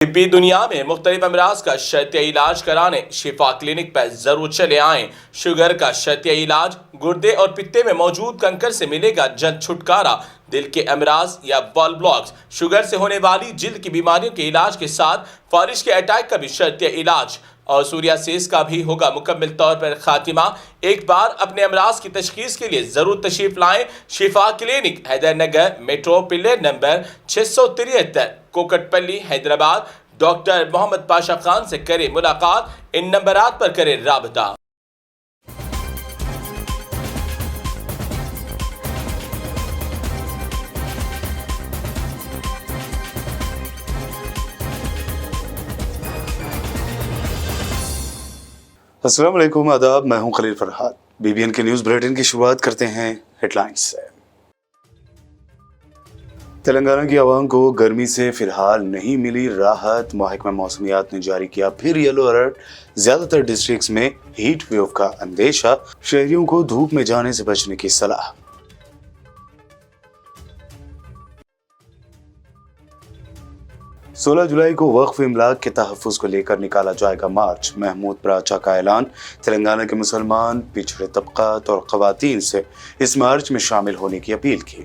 طبی دنیا میں مختلف امراض کا شرطیہ علاج کرانے شفا کلینک پر ضرور چلے آئیں۔ شوگر کا شرطیہ علاج، گردے اور پتے میں موجود کنکر سے ملے گا جلد چھٹکارا۔ دل کے امراض یا بال بلاکس، شوگر سے ہونے والی جلد کی بیماریوں کے علاج کے ساتھ فالج کے اٹیک کا بھی شرطیہ علاج اور سوریاسیس کا بھی ہوگا مکمل طور پر خاتمہ۔ ایک بار اپنے امراض کی تشخیص کے لیے ضرور تشریف لائیں۔ Shifa clinic, Hyder Nagar, metro pillar نمبر 673، کوکٹ پلی، حیدرآباد۔ ڈاکٹر محمد پاشا خان سے کرے ملاقات، ان نمبرات پر کرے رابطہ۔ السلام علیکم، آداب، میں ہوں خلیل فرحات۔ BBN کے نیوز بلیٹن کی شروعات کرتے ہیں ہیڈ لائنز سے۔ تلنگانہ کی عوام کو گرمی سے فی الحال نہیں ملی راحت، محکمہ موسمیات نے جاری کیا پھر یلو الرٹ، زیادہ تر ڈسٹرکٹس میں ہیٹ ویو کا اندیشہ، شہریوں کو دھوپ میں جانے سے بچنے کی صلاح۔ 16 جولائی کو وقف املاک کے تحفظ کو لے کر نکالا جائے گا مارچ، محمود پراچا کا اعلان۔ تلنگانہ کے مسلمان، پچھڑے طبقات اور خواتین سے اس مارچ میں شامل ہونے کی اپیل کی۔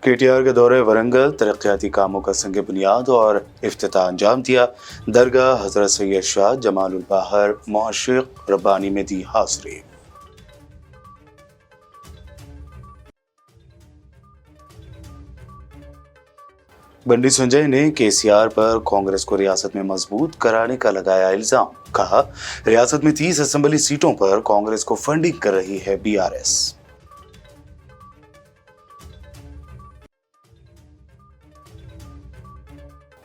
KTR کا دورہ ورنگل، ترقیاتی کاموں کا سنگ بنیاد اور افتتاح انجام دیا۔ درگاہ حضرت سید شاہ جمال الباہر معشق ربانی میں دی حاضری۔ بنڈی سنجے نے KCR پر کانگریس کو ریاست میں مضبوط کرانے کا لگایا الزام، کہا ریاست میں 30 اسمبلی سیٹوں پر کانگریس کو فنڈنگ کر رہی ہے BRS۔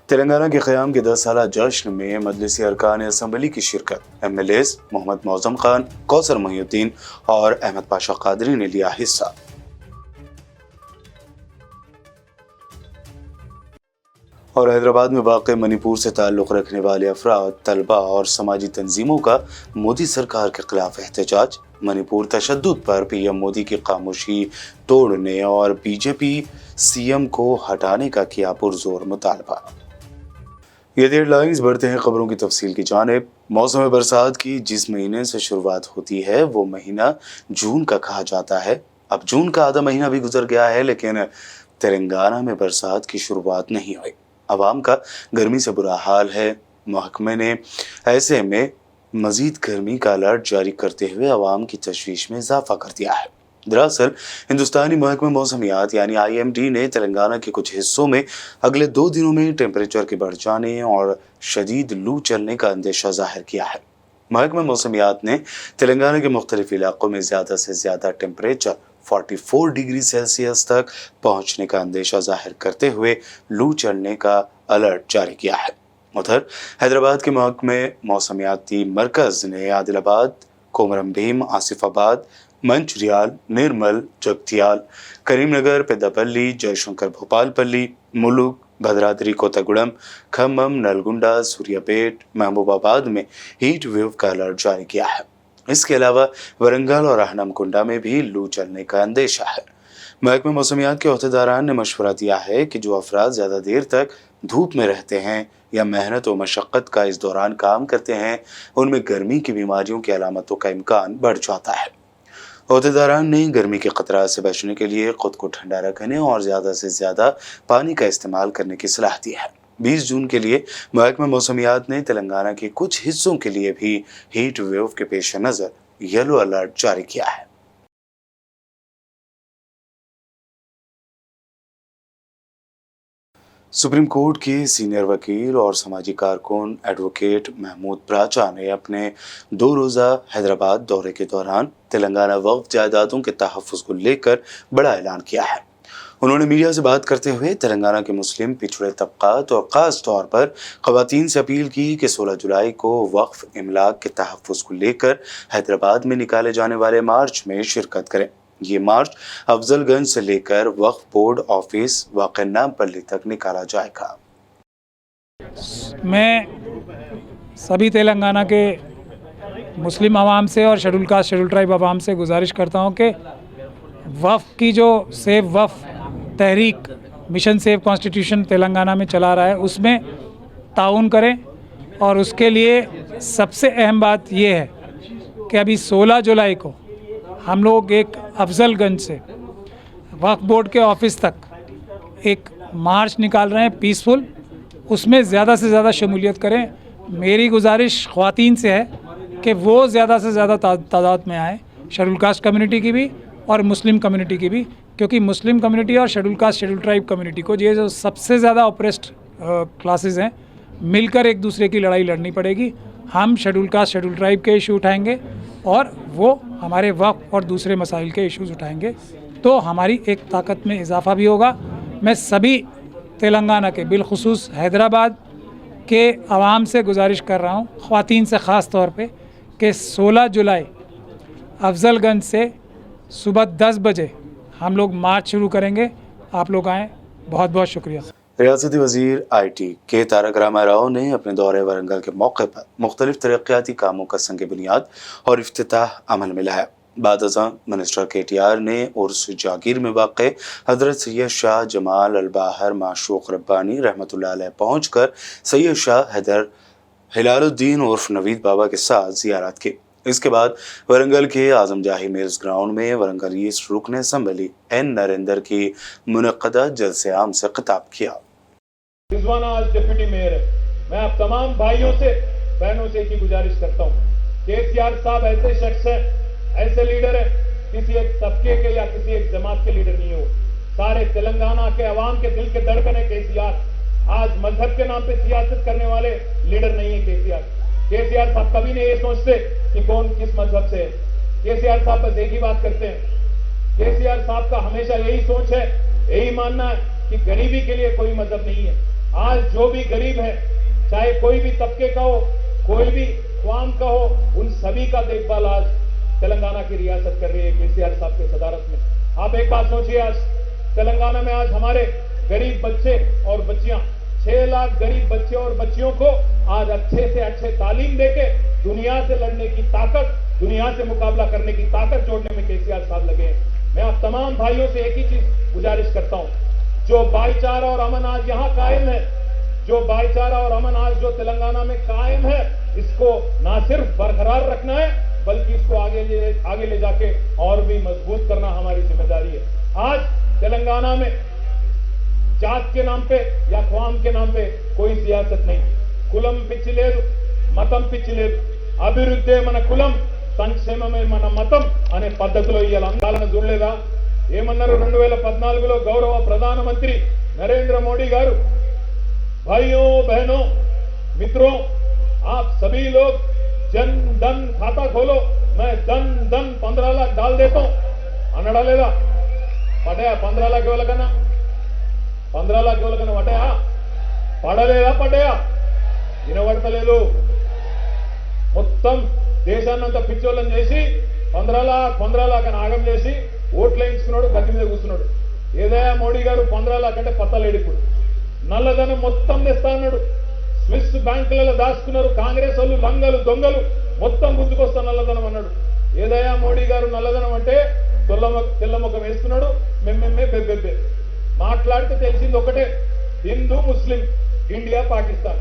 تلنگانہ کے قیام کے 10 سالہ جشن میں مجلسی ارکان اسمبلی کی شرکت، MLAs محمد معظم خان، کوثر محی الدین اور احمد پاشا قادری نے لیا حصہ۔ اور حیدرآباد میں واقع منی پور سے تعلق رکھنے والے افراد، طلبہ اور سماجی تنظیموں کا مودی سرکار کے خلاف احتجاج۔ منی پور تشدد پر PM مودی کی خاموشی توڑنے اور BJP CM کو ہٹانے کا کیا پرزور مطالبہ۔ یہ ہیڈ لائنز، بڑھتے ہیں خبروں کی تفصیل کی جانب۔ موسم برسات کی جس مہینے سے شروعات ہوتی ہے وہ مہینہ جون کا کہا جاتا ہے۔ اب جون کا آدھا مہینہ بھی گزر گیا ہے لیکن تلنگانہ میں برسات کی شروعات نہیں ہوئی۔ عوام کا گرمی سے برا حال ہے۔ محکمے نے ایسے میں مزید گرمی کا الرٹ جاری کرتے ہوئے عوام کی تشویش میں اضافہ کر دیا ہے۔ دراصل ہندوستانی محکمہ موسمیات یعنی IMD نے تلنگانہ کے کچھ حصوں میں اگلے 2 دنوں میں ٹیمپریچر کے بڑھ جانے اور شدید لو چلنے کا اندیشہ ظاہر کیا ہے۔ محکمہ موسمیات نے تلنگانہ کے مختلف علاقوں میں زیادہ سے زیادہ ٹیمپریچر 44 ڈگری سیلسیس تک پہنچنے کا اندیشہ ظاہر کرتے ہوئے لو چلنے کا الرٹ جاری کیا ہے۔ ادھر حیدرآباد کے محکمہ موسمیاتی مرکز نے عادل آباد، کومرم بھیم، آصف آباد، منچریال، نرمل، جگتیال، کریم نگر، پیداپلی، جے شنکر بھوپال پلی، ملک، بھدرادری کوتاگوڑم، کھمم، نلگنڈا، سوریا پیٹ، محبوب آباد میں ہیٹ ویو کا الرٹ جاری کیا ہے۔ اس کے علاوہ ورنگل اور اہنم کنڈا میں بھی لو چلنے کا اندیشہ ہے۔ محکمہ موسمیات کے عہدیداران نے مشورہ دیا ہے کہ جو افراد زیادہ دیر تک دھوپ میں رہتے ہیں یا محنت و مشقت کا اس دوران کام کرتے ہیں ان میں گرمی کی بیماریوں کی علامتوں کا امکان بڑھ جاتا ہے۔ عہدیداران نے گرمی کے خطرات سے بچنے کے لیے خود کو ٹھنڈا رکھنے اور زیادہ سے زیادہ پانی کا استعمال کرنے کی صلاح دی ہے۔ 20 جون کے لیے محکمہ موسمیات نے تلنگانہ کے کچھ حصوں کے لیے بھی ہیٹ ویو کے پیش نظر یلو الرٹ جاری کیا ہے۔ سپریم کورٹ کے سینئر وکیل اور سماجی کارکن ایڈوکیٹ محمود پراچا نے اپنے 2 روزہ حیدرآباد دورے کے دوران تلنگانہ وقف جائیدادوں کے تحفظ کو لے کر بڑا اعلان کیا ہے۔ انہوں نے میڈیا سے بات کرتے ہوئے تلنگانہ کے مسلم پچھڑے طبقات اور خاص طور پر خواتین سے اپیل کی کہ 16 جولائی کو وقف املاک کے تحفظ کو لے کر حیدرآباد میں نکالے جانے والے مارچ میں شرکت کریں۔ یہ مارچ افضل گنج سے لے کر وقف بورڈ آفس واقع نامپلی تک نکالا جائے گا۔ میں سبھی تلنگانہ کے مسلم عوام سے اور شیڈول کاسٹ شیڈول ٹرائب عوام سے گزارش کرتا ہوں کہ वफ़ की जो सेव वफ़ तहरीक मिशन सेव कॉन्स्टिट्यूशन तेलंगाना में चला रहा है उसमें ताउन करें। और उसके लिए सबसे अहम बात ये है कि अभी 16 जुलाई को हम लोग एक अफजलगंज से वक्फ बोर्ड के ऑफिस तक एक मार्च निकाल रहे हैं पीसफुल, उसमें ज़्यादा से ज़्यादा शमूलियत करें। मेरी गुजारिश ख़वातीन से है कि वो ज़्यादा से ज़्यादा तादाद में आए, शेड्यूल कास्ट कम्युनिटी की भी और मुस्लिम कम्युनिटी की भी, क्योंकि मुस्लिम कम्युनिटी और schedule caste schedule tribe community को ये जो सबसे ज़्यादा ऑप्रेस्ड क्लासेस हैं मिलकर एक दूसरे की लड़ाई लड़नी पड़ेगी। हम शेड्यूल कास्ट शेड्यूल ट्राइब के इशू उठाएंगे और वो हमारे वक्फ और दूसरे मसाइल के इश्यूज़ उठाएंगे, तो हमारी एक ताकत में इजाफ़ा भी होगा। मैं सभी तेलंगाना के बिलखुसूस हैदराबाद के आवाम से गुजारिश कर रहा हूँ, ख़वातीन से ख़ास तौर पे, कि 16 जुलाई अफजलगंज से सुबह 10 बजे हम लोग मार्च शुरू करेंगे। आप लोग आएँ। बहुत बहुत शुक्रिया। रियासती वज़ीर IT के तारक रामा राव ने अपने दौरे वरंगल के मौके पर मुख्तलिफ तरक्याती कामों का संग बुनियाद और इफ्तिताह अमल में लाया। बाद अज़ां मिनिस्टर KTR ने उर्स जागीर में वाक़ हज़रत सैयद शाह जमाल अल-बाहर माशूक़ रब्बानी रहमतुल्लाह अलैह पहुँच कर सैयद शाह हैदर हिलालुद्दीन उर्फ नवीद बाबा के साथ ज़ियारत की। इसके बाद वरंगल के आज़म जाही मिल्स ग्राउंड में वरंगल ईस्ट रुकन असम्बली N नरेंद्र की मुनक़्क़दा जलसे आम से खिताब किया। रिजवाना आज डिप्टी मेयर है। मैं आप तमाम भाइयों से बहनों से एक ही गुजारिश करता हूँ, KCR साहब ऐसे शख्स हैं, ऐसे लीडर हैं, किसी एक तबके के या किसी एक जमात के लीडर नहीं हो। सारे तेलंगाना के अवाम के दिल के धड़कन है KCR। आज मजहब के नाम पे सियासत करने वाले लीडर नहीं है KCR साहब कभी नहीं ये सोचते कि कौन किस मजहब से है। KCR साहब बस एक ही बात करते हैं। KCR साहब का हमेशा यही सोच है, यही मानना है कि गरीबी के लिए कोई मजहब नहीं है। आज जो भी गरीब है, चाहे कोई भी तबके का हो, कोई भी कौम का हो, उन सभी का देखभाल आज तेलंगाना की रियासत कर रही है KCR साहब के सदारत में। आप एक बात सोचिए, आज तेलंगाना में आज हमारे गरीब बच्चे और बच्चियां, 6 लाख गरीब बच्चे और बच्चियों को आज अच्छे से अच्छे तालीम देके दुनिया से लड़ने की ताकत, दुनिया से मुकाबला करने की ताकत जोड़ने में KCR साहब लगे हैं। मैं आप तमाम भाइयों से एक ही चीज गुजारिश करता हूं, जो भाईचारा और अमन आज यहाँ कायम है, जो भाईचारा और अमन आज जो तेलंगाना में कायम है, इसको ना सिर्फ बरकरार रखना है बल्कि इसको आगे ले जाके और भी मजबूत करना हमारी जिम्मेदारी है। आज तेलंगाना में जात के नाम पे या कौम के नाम पे कोई सियासत नहीं। कुलम पिచ్చి లేదు, మతం పిచ్చి లేదు, అభివృద్ధే మన కులం, సంక్షేమమే మన మతం అనే పద్ధతిలో ఇయాల అందాలను చూడలేదా? ఏమన్నారు 2014లో గౌరవ ప్రధానమంత్రి नरेंद्र मोदी गारू, भाइयों बहनों मित्रों, आप सभी लोग जन धन खाता खोलो, मैं धन 15 लाख डाल देता हूं అనడా లేదా? పడ్డాయా 15 लाख ఎవరికన్నా? 15 लाख ఎవరికన్నా పడ్డాయా? పడలేదా? పడ్డాయా? వినబడతలేదు. మొత్తం దేశాన్నంతా పిచ్చోళ్ళని చేసి 15 लाख అని ఆగం చేసి ఓట్లు వేయించుకున్నాడు, గట్టి మీద కూర్చున్నాడు. ఏదైనా మోడీ గారు 15 लाख అంటే పత్తలేడు. ఇప్పుడు నల్లధనం మొత్తం తెస్తా అన్నాడు. స్విస్ బ్యాంకులలో దాచుకున్నారు కాంగ్రెస్ వాళ్ళు, లంగలు దొంగలు, మొత్తం గుర్తుకొస్తా నల్లధనం అన్నాడు. ఏదైనా మోడీ గారు నల్లధనం అంటే తెల్ల ముఖం వేస్తున్నాడు, మెమ్మెమ్మే బెబ్బెబ్బే. మాట్లాడితే తెలిసింది ఒకటే, హిందూ ముస్లిం, ఇండియా పాకిస్తాన్.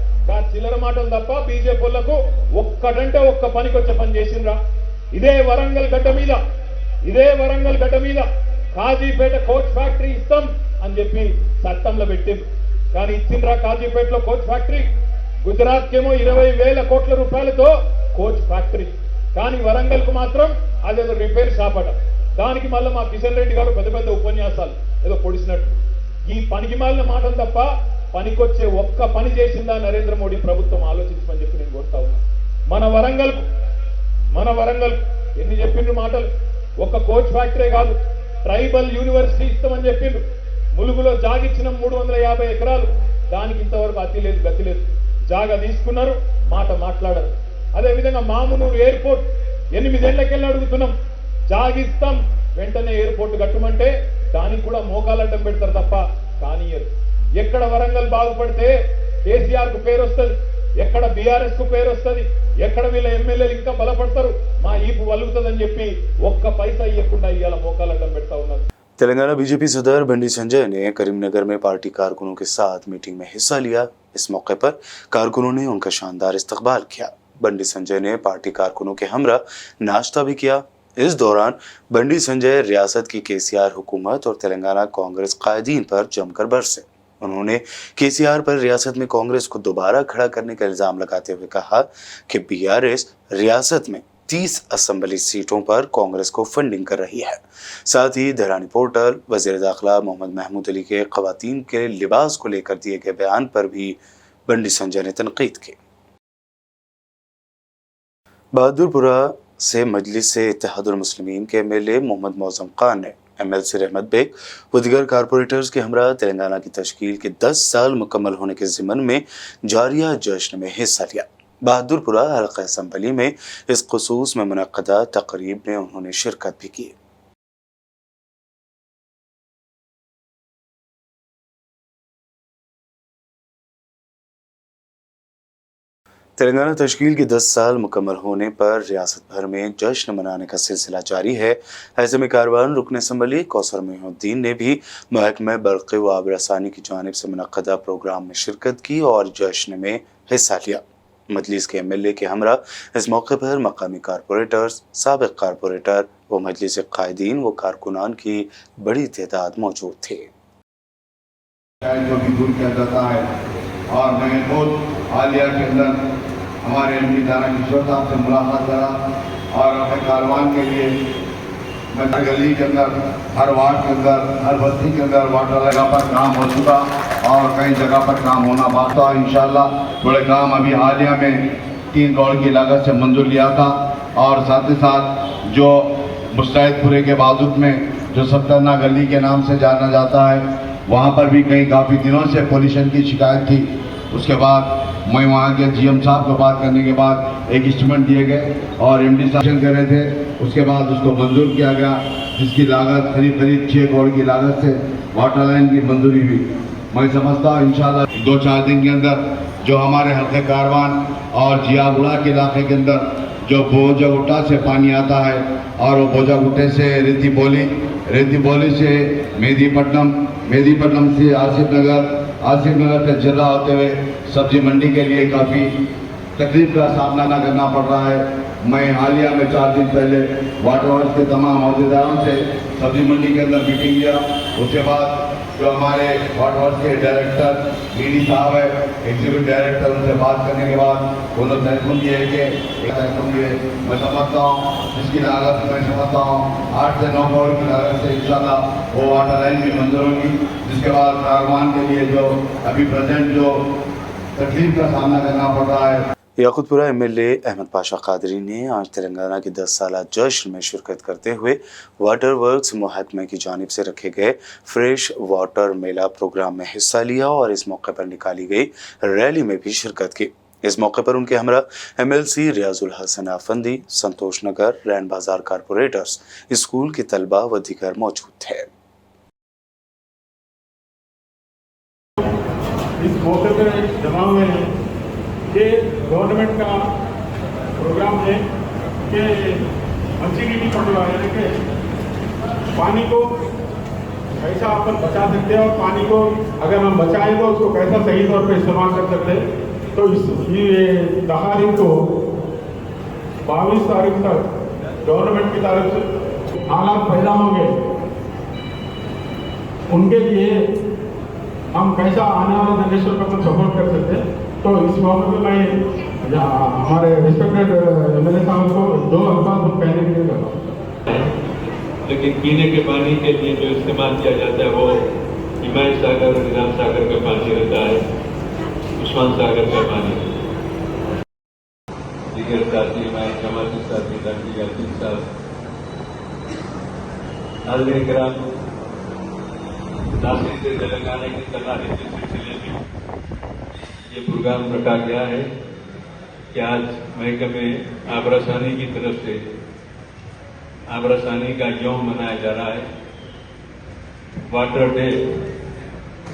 చిల్లర మాటలు తప్ప బీజేపీ వాళ్ళకు ఒక్కటంటే ఒక్క పనికొచ్చే పని చేసిండ్రా? ఇదే వరంగల్ గడ్డ మీద కాజీపేట కోచ్ ఫ్యాక్టరీ ఇస్తాం అని చెప్పి చట్టంలో పెట్టింది. కానీ ఇచ్చిండ్రా కాజీపేటలో కోచ్ ఫ్యాక్టరీ? గుజరాత్ కేమో 20,000 కోట్ల రూపాయలతో కోచ్ ఫ్యాక్టరీ, కానీ వరంగల్ కు మాత్రం అదేదో రిపేర్ షాప్ అట. దానికి మళ్ళీ మా కిషన్ రెడ్డి గారు పెద్ద పెద్ద ఉపన్యాసాలు ఏదో పొడిచినట్టు. ఈ పనికి మాలిన మాటలు తప్ప పనికొచ్చే ఒక్క పని చేసిందా నరేంద్ర మోడీ ప్రభుత్వం? ఆలోచించమని చెప్పి నేను కోరుతా ఉన్నా. మన వరంగల్ ఎన్ని చెప్పిండ్రు మాటలు. ఒక్క కోచ్ ఫ్యాక్టరీ కాదు, ట్రైబల్ యూనివర్సిటీ ఇస్తామని చెప్పిండ్రు. ములుగులో జాగిచ్చిన 350 ఎకరాలు, దానికి ఇంతవరకు అతి లేదు గతి లేదు. జాగా తీసుకున్నారు, మాట్లాడరు. అదేవిధంగా మామునూరు ఎయిర్పోర్ట్ 8 ఏళ్లకెళ్ళి అడుగుతున్నాం, జాగిస్తాం వెంటనే ఎయిర్పోర్ట్ కట్టమంటే దానికి కూడా మోకాలడ్డం పెడతారు తప్ప కానీయరు. ఎక్కడ వరంగల్ బాగుపడితే KCR కు పేరు వస్తుంది, ఎక్కడ బీఆర్ఎస్ కు పేరు వస్తుంది, ఎక్కడ వీళ్ళ ఎమ్మెల్యేలు ఇంకా బలపడతారు, మా ఈపు వలుగుతుందని చెప్పి ఒక్క పైసా ఇవ్వకుండా ఇవాళ మోకాలు అడ్డం పెడతా ఉన్నారు. तेलंगाना बीजेपी सदर बंडी संजय ने करीमनगर में पार्टी कारकुनों के साथ मीटिंग में हिस्सा लिया। इस मौके पर कारकुनों ने उनका शानदार इस्तकबाल किया। बंडी संजय ने पार्टी कारकुनों के हमरा नाश्ता भी किया। इस दौरान बंडी संजय रियासत की केसीआर हुकूमत और तेलंगाना कांग्रेस कायदीन पर जमकर बरसे। उन्होंने केसीआर पर रियासत में कांग्रेस को दोबारा खड़ा करने का इल्जाम लगाते हुए कहा कि बीआरएस रियासत में 30 असेंबली सीटों पर कांग्रेस को फंडिंग कर रही है। साथ ही धरानी पोर्टल वज़ीर दाखिला मोहम्मद महमूद अली के ख़वातीन के लिबास को लेकर दिए गए बयान पर भी बंडी संजय ने तनकीद की। बहादुरपुरा से मजलिस से इत्तेहादुल मुस्लिमीन के एमएलए मोहम्मद मौज़म खान ने एमएलसी रहमत बेग व दीगर कारपोरेटर्स के हमरा तेलंगाना की तश्कील के 10 साल मुकम्मल होने के ज़िमन में जारिया जश्न में हिस्सा लिया। बहादुरपुरा हल्का असम्बली में इस खुसूस में मुनक़दा तकरीब में उन्होंने शिरकत भी की। तेलंगाना तश्कील के 10 साल मुकम्मल होने पर रियासत भर में जश्न मनाने का सिलसिला जारी है। ऐसे में कारवान रुकन असम्बली कौसर मोहिउद्दीन ने भी महकमे बर्क़ व आब रसानी की जानिब से मुनक़दा प्रोग्राम में शिरकत की और जश्न में हिस्सा लिया। मजलिस के एमएलए के हमरा इस मौके पर मकामी कारपोरेटर्स, साबिक़ कारपोरेटर व मजलिस कायदीन व कारकुनान की बड़ी तादाद मौजूद थे। दूर किया जाता है और मैं खुद हालिया के अंदर हमारे एमपी दाना किशोर साहब से मुलाकात करा और अपने कारवान के लिए मैं गली के अंदर, हर वार्ड के अंदर, हर बस्ती के अंदर वाटर जगह पर काम हो चुका और कई जगह पर काम होना बाकी है। इंशाल्लाह थोड़े काम अभी हालिया में 3 करोड़ की लागत से मंजूर लिया था और साथ ही साथ जो मुस्तैदपुरे के बाजुद में जो सत्तरना गली के नाम से जाना जाता है, वहाँ पर भी कई काफ़ी दिनों से पोल्यूशन की शिकायत थी। उसके बाद मैं वहाँ के जीएम साहब को बात करने के बाद एक इंस्ट्रूमेंट दिए गए और एमडी साहब कर रहे थे। उसके बाद उसको मंजूर किया गया, जिसकी लागत करीब 6 करोड़ की लागत से वाटर लाइन की मंजूरी हुई। मैं समझता हूँ इंशाल्लाह 2-4 दिन के अंदर जो हमारे हल्के कारवान और जियागुड़ा के इलाके के अंदर जो बोजागुट्टा से पानी आता है और वो बोजागुट्टे से रेती बोली से मेहदीपट्टनम से आसिफ नगर से जिला होते हुए सब्जी मंडी के लिए काफ़ी तकलीफ का सामना करना पड़ रहा है। मैं हालिया में 4 दिन पहले वाटर वर्क्स के तमाम अहदेदारों से सब्जी मंडी के अंदर मीटिंग लिया। उसके बाद जो हमारे वाटर वर्क्स के डायरेक्टर बीडी साहब है, एग्जीक्यूटिव डायरेक्टर, उनसे बात करने के बाद उन्होंने तयन किए कि मैं समझता हूँ जिसकी लागत मैं समझता हूँ 8 से 9 करोड़ की लागत से इंशाल्लाह वो वाटर लाइन भी मंजूर होगी। जिसके बाद कारवान के लिए जो अभी प्रेजेंट जो तकलीफ का सामना करना पड़ रहा है। याकूतपुरा एमएलए अहमद पाशा कादरी ने आज तेलंगाना के 10 साला जश्न में शिरकत करते हुए वाटर वर्क्स महकमे की जानिब से रखे गए फ्रेश वाटर मेला प्रोग्राम में हिस्सा लिया और इस मौके पर निकाली गई रैली में भी शिरकत की। इस मौके पर उनके हमरा एमएलसी रियाजुल हसन आफंदी, संतोष नगर, रैन बाजार कारपोरेटर्स, स्कूल के तलबा व दीगर मौजूद थे। इस मौके पर जमा हुए हैं कि गवर्नमेंट का प्रोग्राम है कि मंचिगिटी पटवा, यानी कि पानी को कैसा अपन बचा सकते हैं और पानी को अगर हम बचाएं तो उसको कैसा सही तौर पे इस्तेमाल कर सकते हैं। तो ये 10 तारीख को 22 तारीख तक गवर्नमेंट की तरफ से हालात पैदा होंगे, उनके लिए हम कैसा आने वाले जनरेशन को अपन सपोर्ट कर सकते हैं। तो इस मौके पर मैं हमारे रिस्पेक्टेड एमएलए साहब को 2 अल्फाज कहने के लिए कर रहा हूँ। लेकिन पीने के पानी के लिए जो इस्तेमाल किया जाता है वो हिमायत सागर और निजाम सागर का पानी रहता है, उस्मान सागर का पानी। दीगर साथी हिमायत जमात के साथी डॉक्टर यासीन साहब, नाज़रीन किराम, नासिर से तेलंगाना की तलाशी के सिलसिले में ये प्रोग्राम रखा गया है कि आज महकमे आबरासानी की तरफ से आबरासानी का यौम मनाया जा रहा है, वाटर डे,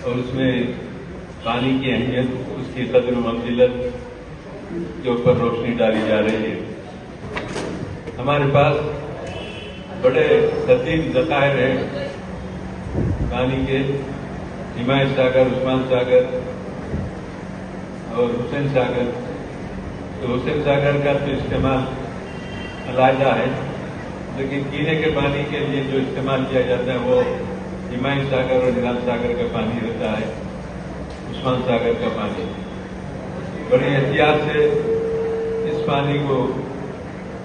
और उसमें पानी की अहमियत, उसकी कदर मंजिलत के ऊपर रोशनी डाली जा रही है। हमारे पास बड़े लतीफ़ ज़खायर हैं पानी के, हिमायत सागर, उस्मान सागर और हुसैन सागर। तो हुसैन सागर का तो इस्तेमाल अलहदा है, लेकिन पीने के पानी के लिए जो इस्तेमाल किया जाता है वो हिमायत सागर और निजाम सागर का पानी रहता है, उस्मान सागर का पानी। बड़ी एहतियात से इस पानी को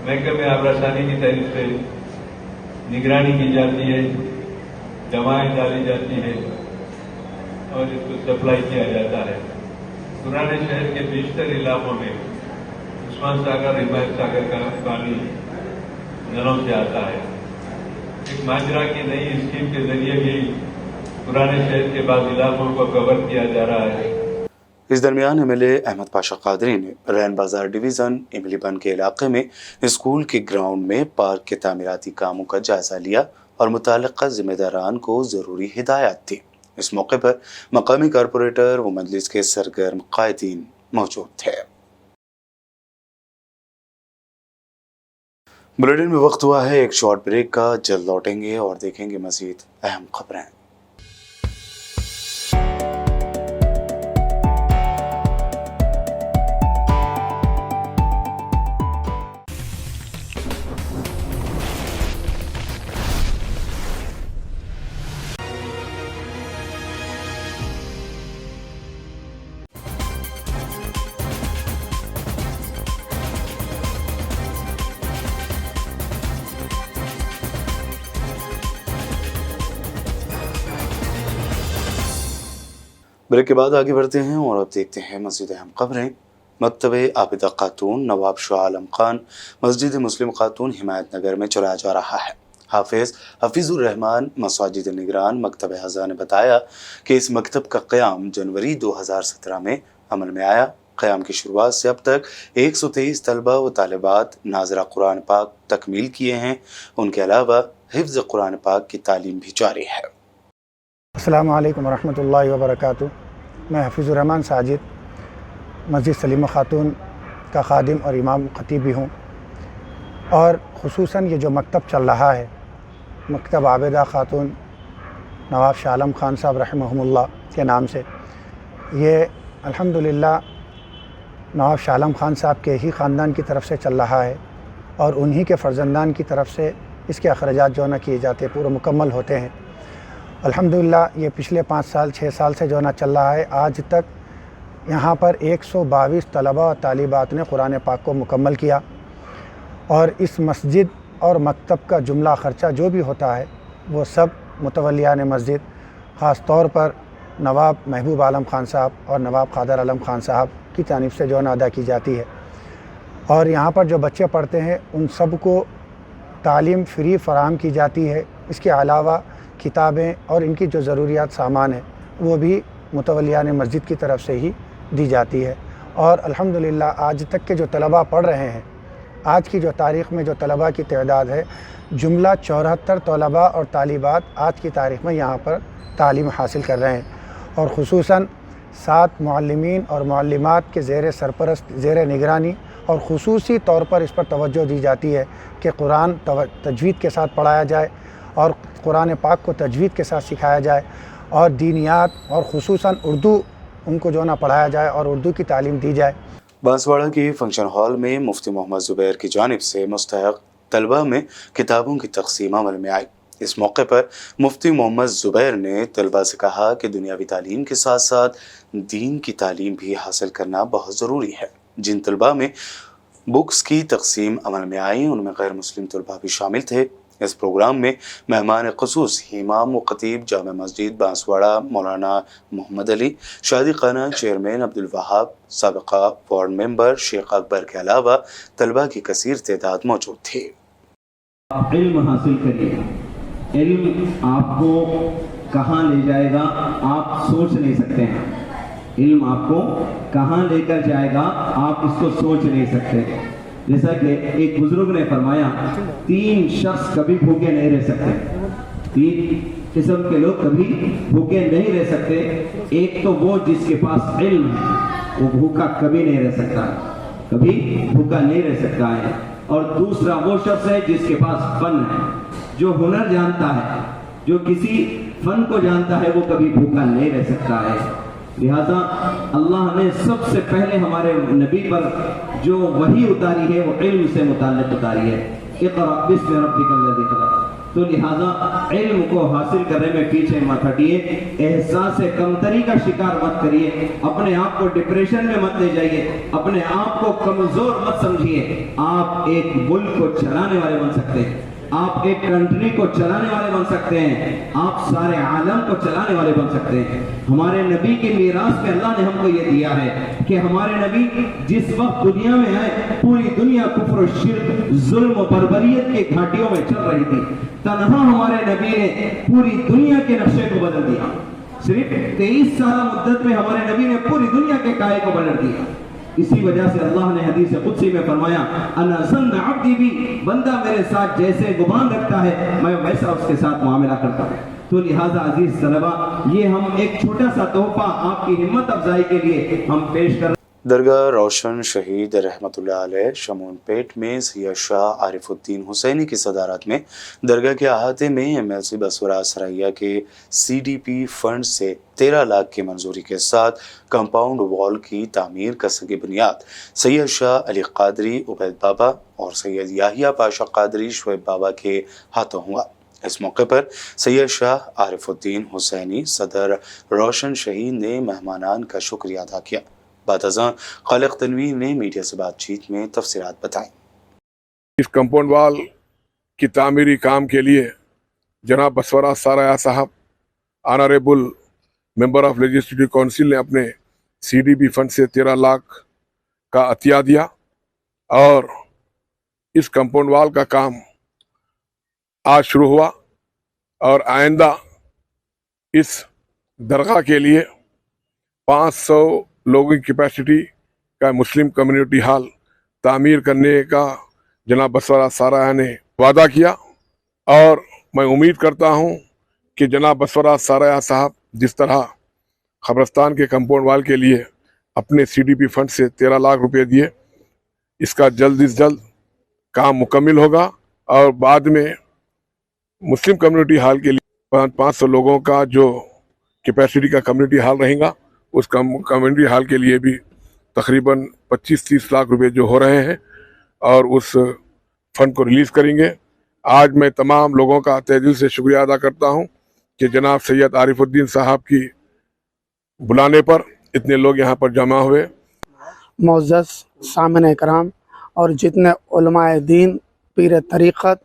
महकमे आबरासानी की तरफ से निगरानी की जाती है, दवाएं डाली जाती है और इसको सप्लाई किया जाता है। पुराने शहर के बेशतर इलाकों में उस्मान सागर, हिमायत सागर का पानी नलों से आता है। एक माजरा की नई स्कीम के जरिए भी पुराने शहर के बाद इलाकों को कवर किया जा रहा है। इस दरमियान एमएलए अहमद पाशा कादरी ने रैन बाजार डिवीज़न इमली बन के इलाके में स्कूल के ग्राउंड में पार्क के तामीराती कामों का जायजा लिया और मुताल्लिक़ा ज़िम्मेदारान को ज़रूरी हिदायत दी। इस मौके पर मकामी कारपोरेटर व मजलिस के सरगर्म कायदीन मौजूद थे। बुलेटिन में वक्त हुआ है एक शॉर्ट ब्रेक का, जल्द लौटेंगे और देखेंगे मज़ीद अहम खबरें। ब्रेक के बाद आगे बढ़ते हैं और अब देखते हैं मज़ीद अहम खबरें। मकतबे आबिदा खातून नवाब शाह आलम खान मस्जिद मुस्लिम खातून हिमायत नगर में चलाया जा रहा है। हाफिज़ हफीज़ुर रहमान मसाजिद निगरान मकतब हज़ा ने बताया कि इस मकतब का क़याम जनवरी 2017 में अमल में आया। क़याम की शुरुआत से अब तक 123 तलबा व तालिबात नाज़रा कुरान पाक तकमील किए हैं। उनके अलावा हिफ्ज़ कुरान पाक की तालीम भी जारी है। अस्सलामु अलैकुम वरहमतुल्लाहि वबरकातुहू। मैं हफीज़ुर रहमान साजिद मस्जिद सलीमा खातून का खादिम और इमाम ख़तीब भी हूँ। और ख़ुसूसन ये जो मकतब चल रहा है, मकतब आबिदा खातून नवाब शाह आलम खान साहब रहमहुमुल्लाह के नाम से, ये अल्हम्दुलिल्लाह नवाब शाह आलम खान साहब के ही ख़ानदान की तरफ से चल रहा है और उन्हीं के फ़र्जंदान की तरफ से इसके अखराजात जो ना किए जाते पूरे मुकम्मल होते हैं। अल्हम्दुलिल्लाह ये पिछले 5 साल 6 साल से जो ना चल रहा है। आज तक यहाँ पर 122 तलबा और तालिबात ने कुरान पाक को मुकम्मल किया और इस मस्जिद और मकतब का जुमला ख़र्चा जो भी होता है वो सब मुतवलियान मस्जिद ख़ास तौर पर नवाब महबूब आलम खान साहब और नवाब क़ादर आलम खान साहब की जानिब से जो ना अदा की जाती है। और यहाँ पर जो बच्चे पढ़ते हैं उन सब को तालीम फ्री फ़राहम की जाती है। इसके अलावा किताबें और इनकी जो ज़रूरियात सामान है वो भी मुतवलियान मस्जिद की तरफ से ही दी जाती है। और अल्हम्दुलिल्लाह आज तक के जो तलबा पढ़ रहे हैं, आज की जो तारीख़ में जो तलबा की तादाद है, जुमला 74 तलबा और तालिबात आज की तारीख़ में यहाँ पर तालीम हासिल कर रहे हैं। और ख़ुसूसन 7 मुअल्लिमीन और मुअल्लिमात के ज़ेर सरपरस्त ज़ेर निगरानी और ख़ुसूसी तौर पर इस पर तवज्जो दी जाती है कि कुरान तजवीद के साथ पढ़ाया जाए और कुरान पाक को तजवीद के साथ सिखाया जाए और दीनियात और ख़ुसूसन उर्दू उनको जो ना पढ़ाया जाए और उर्दू की तालीम दी जाए। बांसवाड़ा के फंक्शन हॉल में मुफ्ती मोहम्मद ज़ुबैर की जानिब से मुस्तहक़ तलबा में किताबों की तक़सीम अमल में आई। इस मौके पर मुफ्ती मोहम्मद ज़ुबैर ने तलबा से कहा कि दुनियावी तालीम के साथ साथ दीन की तालीम भी हासिल करना बहुत ज़रूरी है। जिन तलबा में बुक्स की तक़सीम अमल में आई उनमें गैर मुस्लिम तलबा भी शामिल थे। इस प्रोग्राम में मेहमान ख़ुसूस इमाम व ख़तीब जामा मस्जिद बांसवाड़ा मौलाना मोहम्मद अली, शादी खाना चेयरमैन अब्दुल वहाब, साबिक़ा वार्ड मेंबर शेख अकबर के अलावा तलबा की कसीर तादाद मौजूद थी। इल्म हासिल करिए। इल्म आपको कहाँ ले जाएगा आप सोच नहीं सकते हैं। इल्म आपको कहाँ लेकर जाएगा आप इसको सोच नहीं सकते। जैसा कि एक बुजुर्ग ने फरमाया, 3 शख्स कभी भूखे नहीं रह सकते। 3 किस्म के लोग कभी भूखे नहीं रह सकते। एक तो वो जिसके पास इल्म है, वो भूखा कभी नहीं रह सकता। कभी भूखा नहीं रह सकता है। और दूसरा वो शख्स है जिसके पास फन है, जो हुनर जानता है, जो किसी फन को जानता है, वो कभी भूखा नहीं रह सकता है। लिहाजा अल्लाह ने सबसे पहले हमारे नबी पर जो वही उतारी है वो इल्म से मुताल्लिक़ उतारी है, इक़रा बिस्मि रब्बिकल लज़ी खलक़। तो लिहाजा इल्म को हासिल करने में पीछे मत हटिए, एहसास कमतरी का शिकार मत करिए, अपने आप को डिप्रेशन में मत ले जाइए, अपने आप को कमजोर मत समझिए। आप एक मुल्क को चलाने वाले बन सकते हैं, आप एक कंट्री को चलाने वाले बन सकते हैं, आप सारे आलम को चलाने वाले बन सकते हैं। हमारे नबी की मीरास में अल्लाह ने हमको ये दिया है कि हमारे नबी जिस वक्त दुनिया में आए, पूरी दुनिया कुफ्र, शिर्क, जुल्म और बर्बरियत की घाटियों में चल रही थी। तन्हा हमारे नबी ने पूरी दुनिया के नक्शे को बदल दिया। सिर्फ 23 साल मुद्दत में हमारे नबी ने पूरी दुनिया के काये को बदल दिया। इसी वजह से अल्लाह ने हदीस कुदसी में फरमाया, अना ज़न्न अब्दी भी, बंदा मेरे साथ जैसे गुमान रखता है मैं वैसा उसके साथ मामला करता हूँ। तो लिहाजा अजीज तलबा, ये हम एक छोटा सा तोहफा आपकी हिम्मत अफजाई के लिए हम पेश कर। दरगाह रोशन शहीद रहमतुल्लाह अलैह शमूनपेट में सैयद शाह आरिफुद्दीन हुसैनी की सदारत में दरगाह के अहाते में MLC बसवराज सराइया के CDP फंड से 13 लाख की मंजूरी के साथ कंपाउंड वॉल की तामीर का सगी बुनियाद सैयद शाह अली कादरी उबैद बाबा और सैयद याहिया पाशा कादरी शुएब बाबा के हाथों हुआ। इस मौके पर सैयद शाह आरिफुद्दीन हुसैनी सदर रोशन शहीद ने मेहमानान का शुक्रिया अदा किया। बातज़ां खालिक तनवीर ने मीडिया से बातचीत में तफसीलात बताई। इस कंपाउंड वाल की तामीरी काम के लिए जनाब बसवराज साराया साहब honourable member of legislative council ने अपने CDP फंड से 13 लाख का अतिया दिया और इस कंपाउंड वाल का काम आज शुरू हुआ और आइंदा इस दरगाह के लिए 500 लोगों की कैपेसिटी का मुस्लिम कम्युनिटी हॉल तामीर करने का जनाब बसवराज साराया ने वादा किया और मैं उम्मीद करता हूं कि जनाब बसवराज साराया साहब जिस तरह खबरस्तान के कंपाउंड वाल के लिए अपने CDP फंड से 13 लाख रुपए दिए, इसका जल्द से जल्द काम मुकम्मिल होगा और बाद में मुस्लिम कम्युनिटी हॉल के लिए 500 लोगों का जो कैपेसिटी का कम्युनिटी हॉल रहेगा, उस कम्युनिटी हॉल के लिए भी तकरीबन 25-30 लाख रुपए जो हो रहे हैं और उस फंड को रिलीज़ करेंगे। आज मैं तमाम लोगों का तहे दिल से शुक्रिया अदा करता हूं कि जनाब सैयद आरिफुद्दीन साहब की बुलाने पर इतने लोग यहाँ पर जमा हुए। मुअज़्ज़ज़ सामने कराम और जितने उलमाए दीन, पीर तरीक़त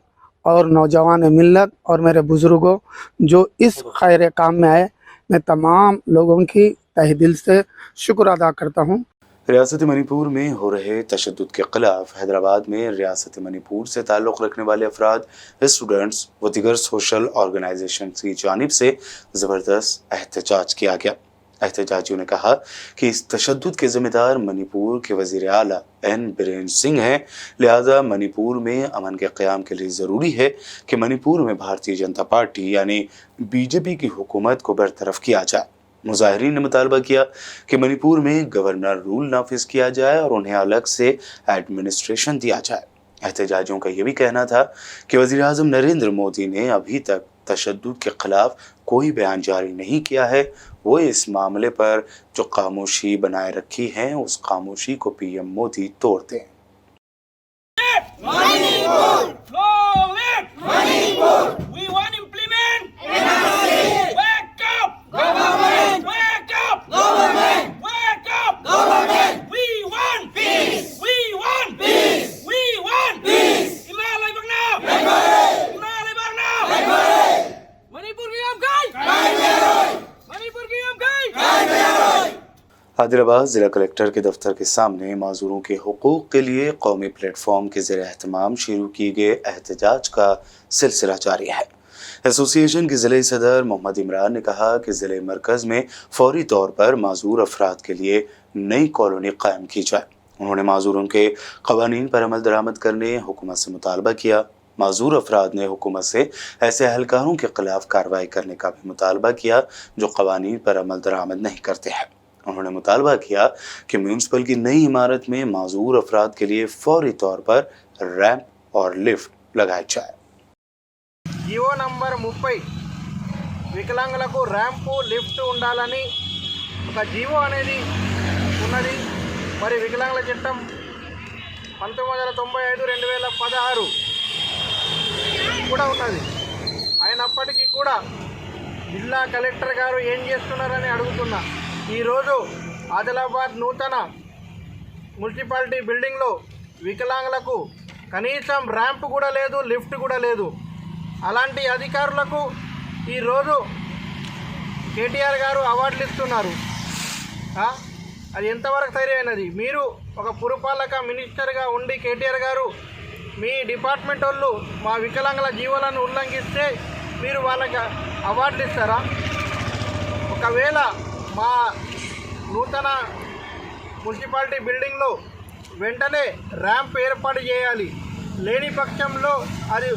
और नौजवान मिल्लत और मेरे बुज़ुर्गों जो इस खैर काम में आए, मैं तमाम लोगों की तहे दिल से शुक्र अदा करता हूँ। रियासत मणिपुर में हो रहे तशद्दुद के खिलाफ हैदराबाद में रियासत मणिपुर से ताल्लुक़ रखने वाले अफराद, स्टूडेंट्स व दीगर सोशल ऑर्गेनाइजेशन की जानिब से ज़बरदस्त एहतजाज किया गया। एहतजाजियों ने कहा कि इस तशद्दुद के ज़िम्मेदार मणिपुर के वज़ीर आला N बीरेन सिंह हैं, लिहाजा मणिपुर में अमन के क़याम के लिए ज़रूरी है कि मणिपुर में भारतीय जनता पार्टी यानी BJP की हुकूमत को बरतरफ किया जाए। मुजाहिरीन ने मुतालबा किया कि मणिपुर में गवर्नर रूल नाफिज किया जाए और उन्हें अलग से एडमिनिस्ट्रेशन दिया जाए। एहतजाजियों का यह भी कहना था कि वज़ीर आज़म नरेंद्र मोदी ने अभी तक तशद्दुद के खिलाफ कोई बयान जारी नहीं किया है, वो इस मामले पर जो खामोशी बनाए रखी है उस खामोशी को PM मोदी तोड़ दें। आदिलाबाद ज़िला कलेक्टर के दफ्तर के सामने माजूरों के हुकूक के लिए कौमी प्लेटफॉर्म के ज़रिए एहतमाम शुरू किए गए एहतजाज का सिलसिला जारी है। एसोसिएशन के ज़िले सदर मोहम्मद इमरान ने कहा कि ज़िले मरकज़ में फौरी तौर पर माजूर अफराद के लिए नई कॉलोनी कायम की जाए। उन्होंने माजूरों के क़वानीन पर अमल दरामद करने हुकूमत से मुतालबा किया। माजूर अफराद ने हुकूमत से ऐसे अहलकारों के खिलाफ कार्रवाई करने का भी मुतालबा किया जो क़वानीन पर अमल दरामद नहीं करते हैं। उन्होंने मुतालबा किया कि म्यूनसिपल की नई इमारत में माजूर अफराद के लिए फौरी तौर पर रैंप और लिफ्ट लगाए जाए। జీవో నంబర్ 30 వికలాంగులకు ర్యాంపు లిఫ్ట్ ఉండాలని ఒక జీవో అనేది ఉన్నది. మరి వికలాంగుల చట్టం 1995-2016 కూడా ఉన్నది. అయినప్పటికీ కూడా జిల్లా కలెక్టర్ గారు ఏం చేస్తున్నారని అడుగుతున్నా. ఈరోజు ఆదిలాబాద్ నూతన మున్సిపాలిటీ బిల్డింగ్లో వికలాంగులకు కనీసం ర్యాంప్ కూడా లేదు, లిఫ్ట్ కూడా లేదు. అలాంటి అధికారులకు ఈరోజు కేటీఆర్ గారు అవార్డులు ఇస్తున్నారు. అది ఎంతవరకు సరైనది? మీరు ఒక పురపాలక మినిస్టర్గా ఉండి కేటీఆర్ గారు మీ డిపార్ట్మెంట్ వాళ్ళు మా వికలాంగుల జీవాలను ఉల్లంఘిస్తే మీరు వాళ్ళకి అవార్డులు ఇస్తారా? ఒకవేళ మా నూతన మున్సిపాలిటీ బిల్డింగ్లో వెంటనే ర్యాంప్ ఏర్పాటు చేయాలి. లేని పక్షంలో అది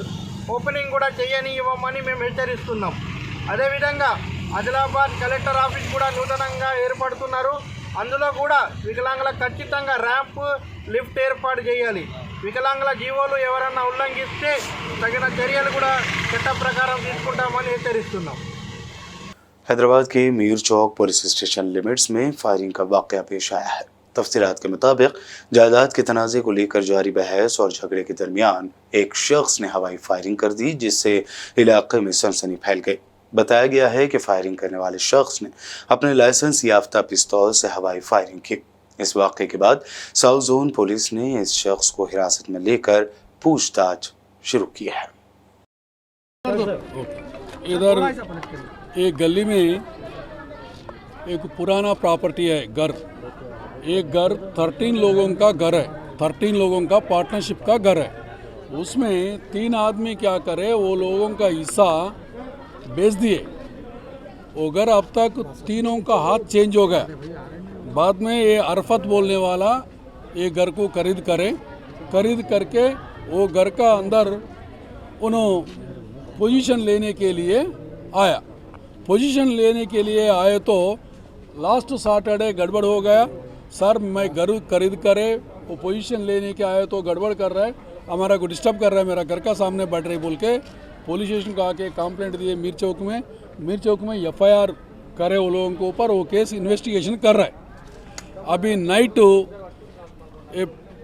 ఓపెనింగ్ కూడా చేయనివ్వమని మేము హెచ్చరిస్తున్నాం. అదేవిధంగా ఆదిలాబాద్ కలెక్టర్ ఆఫీస్ కూడా నూతనంగా ఏర్పడుతున్నారు. అందులో కూడా వికలాంగులకు ఖచ్చితంగా ర్యాంప్ లిఫ్ట్ ఏర్పాటు చేయాలి. వికలాంగుల జీవోలు ఎవరన్నా ఉల్లంఘిస్తే తగిన చర్యలు కూడా చట్ట ప్రకారం తీసుకుంటామని హెచ్చరిస్తున్నాం. हैदराबाद के मीर चौक पुलिस स्टेशन लिमिट्स में फायरिंग का वाकया पेश आया है। तफसीलात के मुताबिक जायदाद के तनाज़े को लेकर जारी बहस और झगड़े के दरमियान एक शख्स ने हवाई फायरिंग कर दी, जिससे इलाके में सनसनी फैल गई। बताया गया है कि फायरिंग करने वाले शख्स ने अपने लाइसेंस याफ्ता पिस्तौल से हवाई फायरिंग की। इस वाक़े के बाद साउथ जोन पुलिस ने इस शख्स को हिरासत में लेकर पूछताछ शुरू की है। इधर एक गली में एक पुराना प्रॉपर्टी है, घर, एक घर 13 लोगों का घर है, 13 लोगों का पार्टनरशिप का घर है। उसमें 3 आदमी क्या करे, वो लोगों का हिस्सा बेच दिए। वो घर अब तक तीनों का हाथ चेंज हो गया। बाद में ये अरफत बोलने वाला ये घर को खरीद करके वो घर का अंदर उन्होंने पोजीशन लेने के लिए आया। पोजीशन लेने के लिए आए तो लास्ट सैटरडे गड़बड़ हो गया। सर मैं घर खरीद करे वो पोजीशन लेने के आए तो गड़बड़ कर रहा है, हमारा को डिस्टर्ब कर रहा है, मेरा घर का सामने बैठ रही बोल के पुलिस स्टेशन को आके कंप्लेंट दिए। मीर चौक में एफआईआर करे वो लोगों के ऊपर, वो केस इन्वेस्टिगेशन कर रहा है। अभी नाइट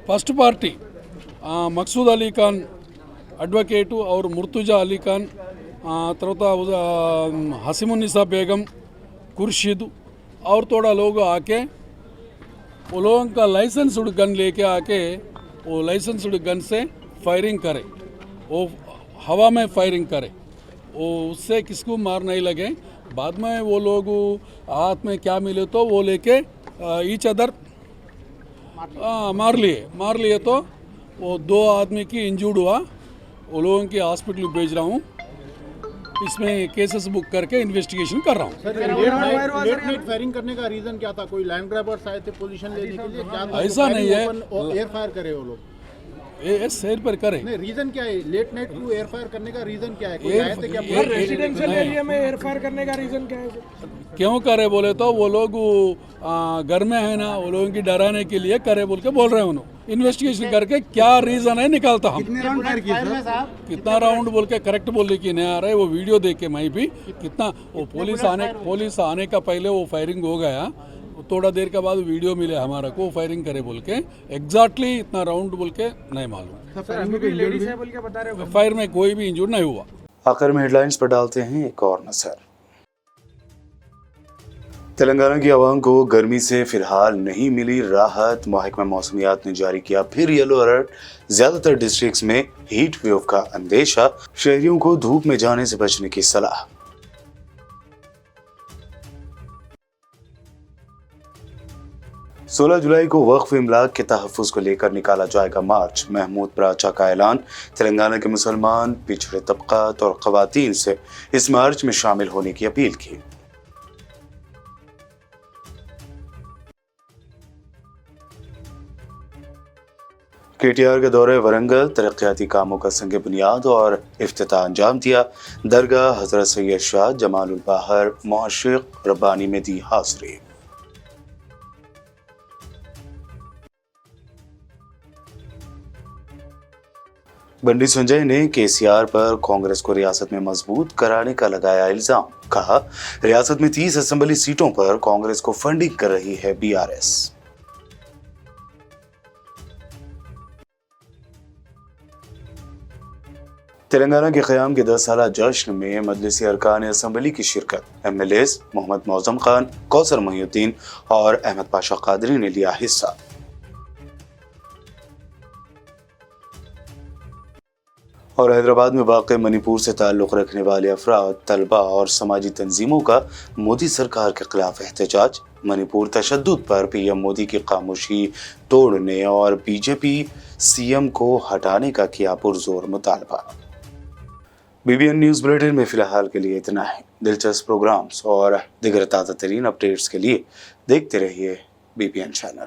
फर्स्ट पार्टी मकसूद अली खान एडवोकेट और मुर्तुजा अली खान, తర్వాత हसीमुन्निसा बेगम, खुर्शीद और थोड़ा लोग आके वो लोगों का लाइसेंस्ड गन लेके आके वो लाइसेंस्ड गन से फायरिंग करे, वो हवा में फायरिंग करे, वो उससे किसको मार नहीं लगे। बाद में वो लोग हाथ में क्या मिले तो वो लेके ईच अदर मार लिए तो वो 2 आदमी की इंजर्ड हुआ। वो लोगों की हॉस्पिटल भेज रहा हूँ। इसमें केसेस बुक करके इन्वेस्टिगेशन कर रहा हूँ। लेट नाइट फायरिंग करने का रीजन क्या था? कोई लैंड ग्रैबर्स आए थे पोजीशन लेने के लिए? क्या ऐसा नहीं है, एयर फायर करे वो लोग, एयर पर करे। नहीं रीजन क्या है? लेट नाइट को एयर फायर करने का रीजन क्या है? कोई आए थे क्या? रेसिडेंशियल एरिया में एयर फायर करने का रीजन क्या है? क्यों करे बोले तो वो लोग घर में है ना, वो लोगों की डराने के लिए करे बोल के बोल रहे हैं। उन्होंने इन्वेस्टिगेशन करके क्या रीजन है निकालता हम। कितना राउंड बोल के करेक्ट बोलने की नहीं आ रहा है। वो वीडियो देख के मैं भी कितना वो पुलिस आने का पहले वो फायरिंग हो गया, थोड़ा देर के बाद वीडियो मिले हमारा को फायरिंग करे बोल के, एग्जैक्टली इतना राउंड बोल के नहीं मालूम। फायर में कोई भी इंजर्ड नहीं हुआ। आखिर में हेडलाइंस पर डालते हैं एक और नजर। तेलंगाना की आवाम को गर्मी से फिलहाल नहीं मिली राहत, महकमा मौसमियात ने जारी किया फिर येलो अलर्ट। ज्यादातर डिस्ट्रिक्ट्स में हीट वेव का अंदेशा, शहरियों को धूप में जाने से बचने की सलाह। 16 जुलाई को वक्फ इमलाक के तहफ़्फ़ुज़ को लेकर निकाला जाएगा मार्च। महमूद प्राचा का ऐलान। तेलंगाना के मुसलमान, पिछड़े तबक़ात और ख़वातीन से इस मार्च में शामिल होने की अपील की। केटीआर के दौरे वरंगल, तरक्याती कामों का संग बुनियाद और इफ्तिताह अंजाम दिया। दरगाह हज़रत सैयद शाह जमालुल बाहर मुहश्शिक़ रब्बानी में दी हाज़िरी। बंडी संजय ने केसीआर पर कांग्रेस को रियासत में मजबूत कराने का लगाया इल्जाम। कहा, रियासत में 30 असेंबली सीटों पर कांग्रेस को फंडिंग कर रही है बीआरएस। तेलंगाना के क़याम के 10 साला जश्न में मजलिसी अरकान असम्बली की शिरकत। एमएलएज मोहम्मद मौज़म खान, कौसर मोहिउद्दीन और अहमद पाशा कादरी ने लिया हिस्सा। और हैदराबाद में वाक़े मणिपुर से ताल्लुक़ रखने वाले अफराद, तलबा और समाजी तंजीमों का मोदी सरकार के खिलाफ एहतजाज। मणिपुर तशद्दुद पर पीएम मोदी की खामोशी तोड़ने और बीजेपी सीएम को हटाने का किया पुरजोर मुतालबा। बीबीएन न्यूज़ बुलेटिन में फ़िलहाल के लिए इतना ही। दिलचस्प प्रोग्राम्स और दीगर ताज़ा तरीन अपडेट्स के लिए देखते रहिए बीबीएन चैनल।